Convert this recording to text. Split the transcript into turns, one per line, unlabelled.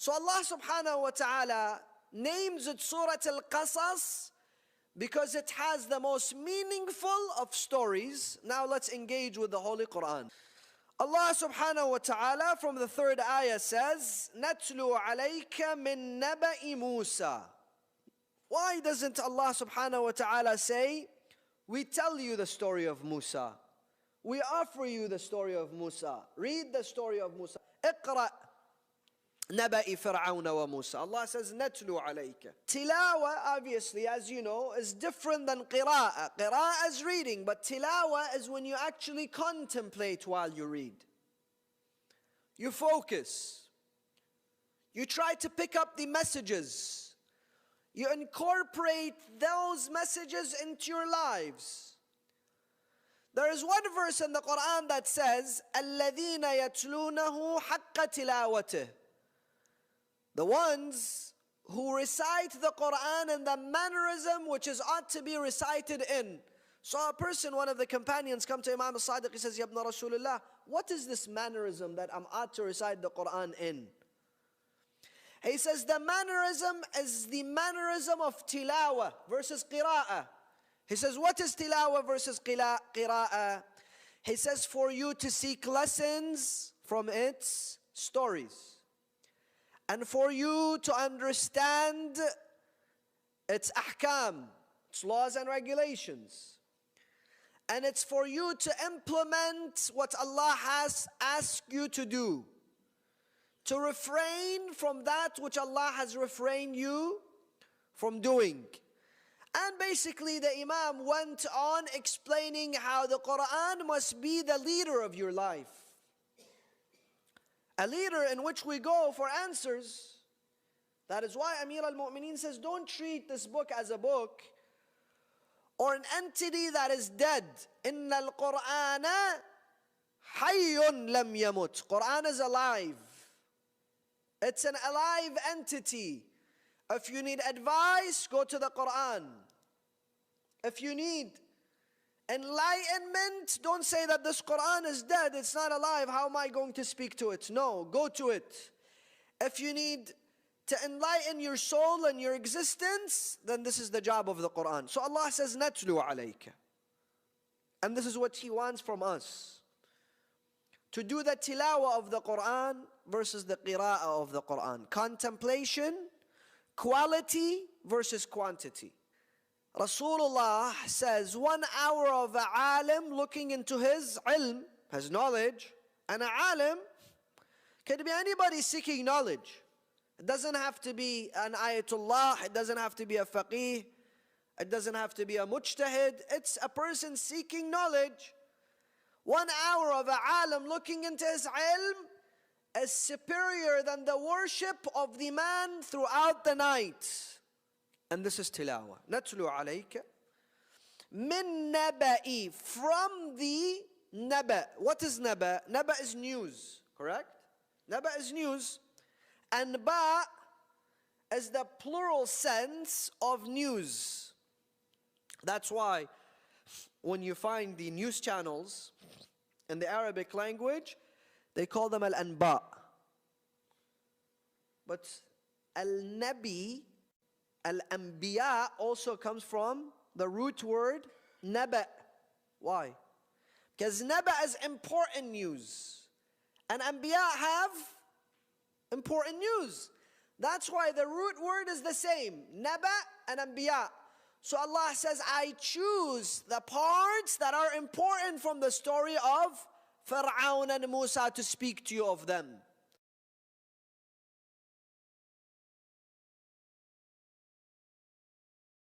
So Allah subhanahu wa ta'ala names it Surah Al-Qasas because it has the most meaningful of stories. Now let's engage with the Holy Quran. Allah subhanahu wa ta'ala from the third ayah says, نَتْلُو عَلَيْكَ مِن نَبَإِ مُوسَى. Why doesn't Allah subhanahu wa ta'ala say, we tell you the story of Musa? We offer you the story of Musa. Read the story of Musa. اقرأ نبأ فرعون وموسى. Allah says, نَتْلُو عَلَيْكَ. Tilawa, obviously, as you know, is different than qira'ah. Qira'ah is reading, but tilawa is when you actually contemplate while you read. You focus. You try to pick up the messages. You incorporate those messages into your lives. There is one verse in the Quran that says, الَّذِينَ يَتْلُونَهُ حَقَّ تِلَاوَتِهِ. The ones who recite the Quran in the mannerism which is ought to be recited in. So a person, one of the companions, come to Imam al-Sadiq, he says, Ya ibn Rasulullah, what is this mannerism that I'm ought to recite the Quran in? He says the mannerism is the mannerism of tilawa versus qira'ah. He says, what is tilawa versus qira'ah? He says, for you to seek lessons from its stories. And for you to understand its ahkam, its laws and regulations. And it's for you to implement what Allah has asked you to do. To refrain from that which Allah has refrained you from doing. And basically the Imam went on explaining how the Quran must be the leader of your life. A leader in which we go for answers. That is why Amir al-Mu'mineen says, don't treat this book as a book or an entity that is dead. Inna al-Qur'ana hayyun lam yamut. Quran is alive. It's an alive entity. If you need advice, go to the Quran. If you need enlightenment, don't say that this Quran is dead, it's not alive, how am I going to speak to it? No, go to it. If you need to enlighten your soul and your existence, then this is the job of the Quran. So Allah says, نَتْلُو عَلَيْكَ. And this is what He wants from us. To do the tilawa of the Quran versus the qira'ah of the Quran. Contemplation, quality versus quantity. Rasulullah says 1 hour of a alim looking into his ilm, his knowledge, and a alim can be anybody seeking knowledge. It doesn't have to be an ayatullah, it doesn't have to be a faqih, it doesn't have to be a mujtahid, it's a person seeking knowledge. 1 hour of a alim looking into his ilm is superior than the worship of the man throughout the night. And this is tilawa. نَتْلُو عَلَيْكَ مِن نَبَإِ. From the naba. What is naba? Naba is news, correct? Naba is news. And ba is the plural sense of news. That's why when you find the news channels in the Arabic language, they call them al-anba. But al-nabi, al-anbiya also comes from the root word naba. Why? Because naba is important news. And anbiya have important news. That's why the root word is the same. Naba and anbiya. So Allah says, I choose the parts that are important from the story of Fir'aun and Musa to speak to you of them.